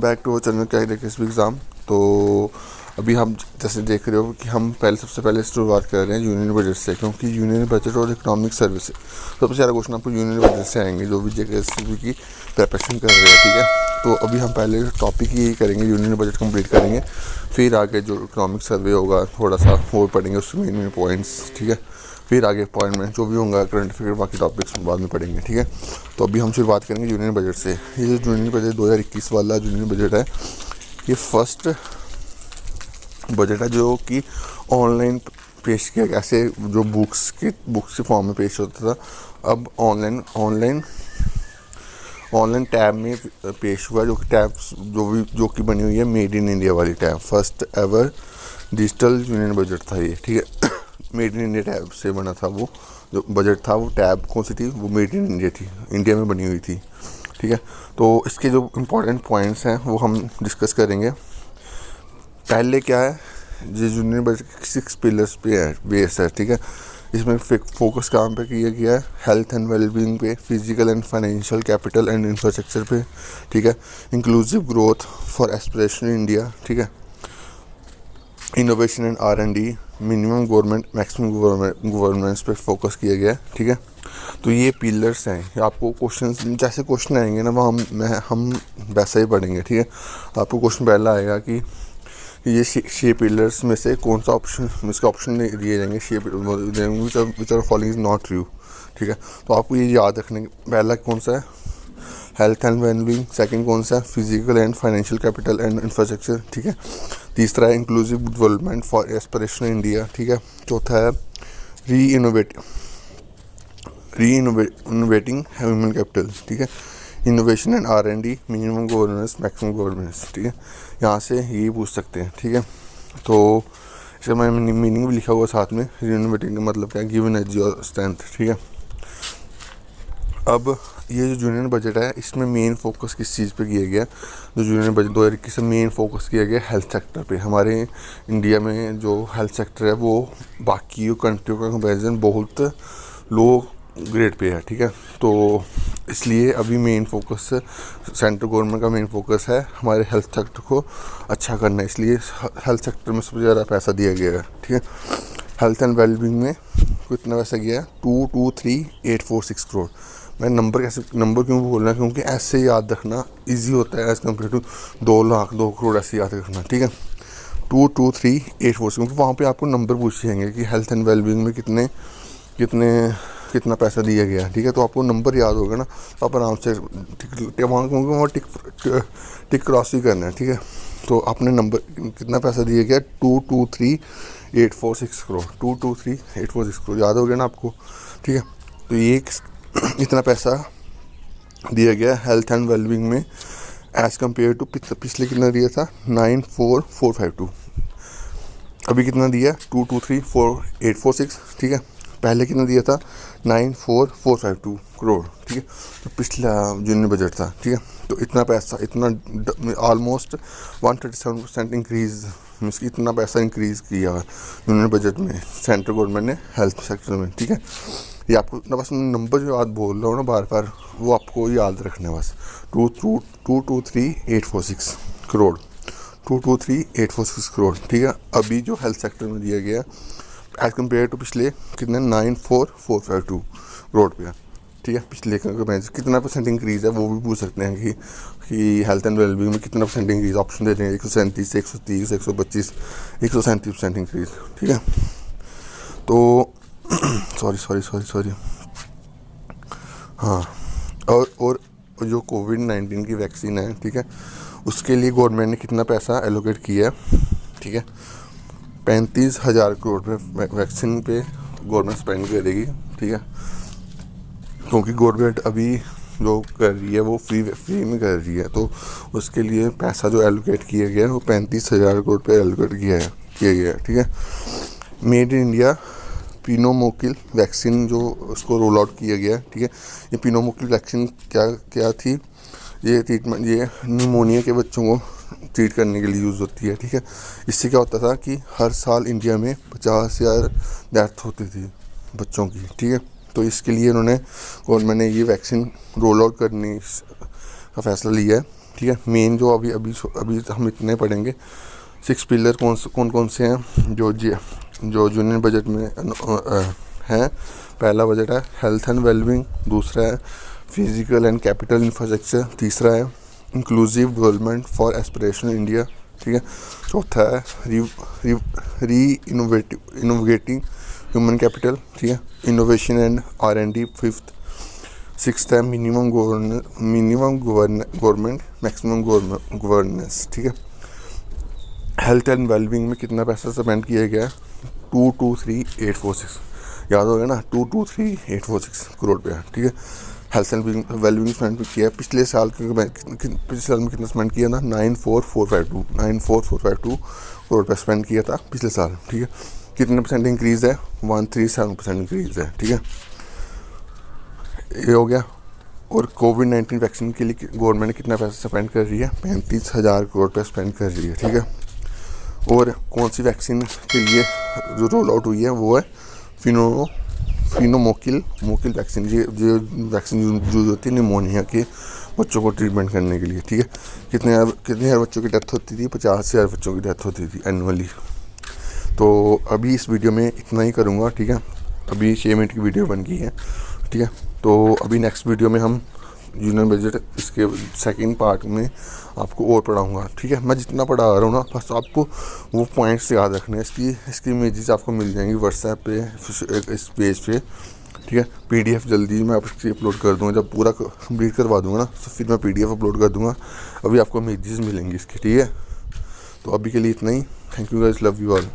Back to our channel career exam. तो अभी हम जैसे देख रहे हो कि हम सबसे पहले शुरुआत कर रहे हैं यूनियन बजट से, क्योंकि यूनियन बजट और इकोनॉमिक सर्विस सबसे ज़्यादा क्वेश्चन आपको यूनियन बजट से आएंगे जो भी जेकेएससीबी की प्रिपरेशन कर रहे हैं। ठीक है, तो अभी हम पहले टॉपिक यही करेंगे, यूनियन बजट कंप्लीट करेंगे, फिर आगे जो इकोनॉमिक सर्वे होगा थोड़ा सा वो पढ़ेंगे, उसमें मेन पॉइंट्स। ठीक है, फिर आगे अपॉइंटमेंट जो भी होगा, करंट अफेयर, बाकी टॉपिक्स बाद में पढ़ेंगे। ठीक है, तो अभी हम शुरुआत करेंगे यूनियन बजट से। ये जो यूनियन बजट 2021 वाला यूनियन बजट है, ये फर्स्ट बजट है जो कि ऑनलाइन पेश किया गया। ऐसे जो बुक्स के फॉर्म में पेश होता था, अब ऑनलाइन टैब में पेश हुआ, जो कि टैब जो कि बनी हुई है मेड इन इंडिया वाली tab. First ever digital union budget था ये। ठीक है, मेड इन इंडिया टैब से बना था। वो जो बजट था, वो टैब कौन सी थी, वो मेड इन इंडिया थी, इंडिया में बनी हुई थी। ठीक है, तो इसके जो इम्पोर्टेंट पॉइंट्स हैं वो हम डिस्कस करेंगे। पहले क्या है, ये यूनियन बजट 6 पिलर्स पे है, बेस है। ठीक है, इसमें फोकस काम पे किया गया है, हेल्थ एंड वेलबींग पे, physical and financial capital and infrastructure पे। ठीक है, inclusive growth for aspirational India. ठीक है, innovation and R&D, minimum government maximum governance पे फोकस किया गया है। ठीक है, तो ये पिलर्स हैं। आपको क्वेश्चन जैसे क्वेश्चन आएंगे ना, वो हम वैसा ही पढ़ेंगे। ठीक है, आपको क्वेश्चन पहला आएगा कि ये 6 पिलर्स में से कौन सा ऑप्शन, इसके ऑप्शन दिए जाएंगे, 6 which are following is not true. ठीक है, तो आपको ये याद रखने, पहला कौन सा है, हेल्थ एंड वेलबींग। सेकंड कौन सा है, physical and financial capital and infrastructure. ठीक है, तीसरा है inclusive development for aspirational India. ठीक है, चौथा है रीइनोवेटिंग ह्यूमन कैपिटल। ठीक है, innovation and R&D, minimum governance maximum governance. ठीक है, यहाँ से ये पूछ सकते हैं। ठीक है, तो इसका मैंने मीनिंग भी लिखा हुआ साथ में। रीइनोवेटिंग का मतलब क्या है, गिव एनर्जी और स्ट्रेंथ। ठीक है, अब ये जो यूनियन बजट है, इसमें मेन फोकस किस चीज़ पे किया गया, जो यूनियन बजट 2021 में मेन फोकस किया गया हेल्थ सेक्टर पे। हमारे इंडिया में जो हेल्थ सेक्टर है वो बाकी कंट्रियों का कंपैरिजन बहुत लो ग्रेड पे है। ठीक है, तो इसलिए अभी मेन फोकस सेंट्रल गवर्नमेंट का मेन फोकस है हमारे हेल्थ सेक्टर को अच्छा करना है, इसलिए हेल्थ सेक्टर में सबसे ज़्यादा पैसा दिया गया है। ठीक है, हेल्थ एंड वेलबींग में कितना पैसा गया है, 223,846 करोड़। मैं नंबर क्यों बोल रहा हूँ, क्योंकि ऐसे याद रखना इजी होता है as compare to 2 lakh 2 crore ऐसे याद रखना। ठीक है, 223,846, क्योंकि वहाँ पे आपको नंबर पूछ जाएंगे कि हेल्थ एंड वेलबींग में कितना पैसा दिया गया। ठीक है, तो आपको नंबर याद होगा ना, तो आप आराम से वहाँ टिक क्रॉस ही करना है। ठीक है, तो आपने नंबर कितना पैसा दिया गया, 223,846 करोड़, 223,846 करोड़ याद हो गया ना आपको। ठीक है, तो ये इतना पैसा दिया गया हेल्थ एंड वेलबींग में एज़ कम्पेयर टू पिछले कितना दिया था, 94,452। अभी कितना दिया, 223,846। ठीक है, पहले कितना दिया था, 94,452 करोड़। ठीक है, तो पिछला यूनियन बजट था। ठीक है, तो इतना पैसा, इतना ऑलमोस्ट 137% इंक्रीज़, मीन्स कि इतना पैसा इंक्रीज़ किया यूनियन बजट में सेंट्रल गवर्नमेंट ने हेल्थ सेक्टर में। ठीक है, ये आपको ना बस नंबर जो याद बोल रहा हूँ ना बार बार, वो आपको याद रखना है बस। 223,846 करोड़, 223,846 करोड़। ठीक है, अभी जो हेल्थ सेक्टर में दिया गया एज़ कम्पेयर टू पिछले कितने, 94,452 करोड़ पे। ठीक है, पिछले कितना परसेंट इंक्रीज़ है वो भी पूछ सकते हैं कि हेल्थ एंड वेलबींग में कितना परसेंट इंक्रीज़, ऑप्शन दे रहे हैं 137, 130, 125, 137% इंक्रीज़। ठीक है, तो सॉरी हाँ, और जो कोविड-19 की वैक्सीन है, ठीक है, उसके लिए गवर्नमेंट ने कितना पैसा एलोकेट किया है। ठीक है, 35,000 करोड़ पे वैक्सीन पे गवर्नमेंट स्पेंड करेगी। ठीक है, क्योंकि गवर्नमेंट अभी जो कर रही है वो फ्री में कर रही है, तो उसके लिए पैसा जो एलोकेट किया गया है वो 35,000 करोड़ पे एलोकेट किया गया है। ठीक है, मेड इन इंडिया पिनोमोकिल वैक्सीन जो उसको रोल आउट किया गया। ठीक है, ये पिनोमोकिल वैक्सीन क्या थी, ये ट्रीटमेंट, ये निमोनिया के बच्चों को ट्रीट करने के लिए यूज़ होती है। ठीक है, इससे क्या होता था कि हर साल इंडिया में 50,000 डेथ होती थी बच्चों की। ठीक है, तो इसके लिए गवर्नमेंट ने ये वैक्सीन रोल आउट करने का फैसला लिया है। ठीक ठीक है। मेन जो अभी अभी अभी हम इतने पढ़ेंगे, 6 पिलर कौन कौन से हैं जो यूनियन बजट में हैं। पहला बजट है हेल्थ एंड वेलबींग, दूसरा है फिजिकल एंड कैपिटल इंफ्रास्ट्रक्चर, तीसरा है inclusive development for aspirational India, ठीक है। चौथा है इनोवेटिंग ह्यूमन कैपिटल, ठीक है, innovation and R&D, fifth. Sixth है मिनिमम गवर्नमेंट मैक्सिमम गवर्नेंस, ठीक है। हेल्थ एंड वेलबींग में कितना पैसा स्पेंड किया गया है, 223,846, याद हो गया ना, 223,846 करोड़ रुपया, ठीक है। हेल्थ एंड वेलबींग स्पेंड किया है। पिछले साल में कितना स्पेंड किया था, 94,452 करोड़ रुपया स्पेंड किया था पिछले साल, ठीक है। कितने परसेंट इंक्रीज़ है, 137% इंक्रीज़ है, ठीक है। ये हो गया। और कोविड-19 वैक्सीन के लिए गवर्नमेंट ने कितना पैसा स्पेंड कर रही है, 35,000 करोड़ रुपया स्पेंड कर रही है, ठीक है। और कौन सी वैक्सीन के लिए जो रोल आउट हुई है वो है फिनोमोकिल वैक्सीन। ये वैक्सीन यूज़ होती है निमोनिया के बच्चों को ट्रीटमेंट करने के लिए, ठीक है। कितने हज़ार बच्चों की डेथ होती थी, 50,000 बच्चों की डेथ होती थी एनुअली। तो अभी इस वीडियो में इतना ही करूँगा, ठीक है। अभी 6 मिनट की वीडियो बन गई है, ठीक है। तो अभी नेक्स्ट वीडियो में हम यूनियन बजट इसके सेकंड पार्ट में आपको और पढ़ाऊँगा, ठीक है। मैं जितना पढ़ा रहा हूँ ना, बस आपको वो पॉइंट्स याद रखने हैं। इसकी इमेजेस आपको मिल जाएंगी व्हाट्सएप पे, इस पेज पे, ठीक है। PDF जल्दी मैं आपकी अपलोड कर दूँगा, जब पूरा कंप्लीट करवा दूँगा ना तो फिर मैं PDF अपलोड कर दूँगा। अभी आपको इमेजेस मिलेंगी इसकी, ठीक है। तो अभी के लिए इतना ही। Thank you guys, love you all.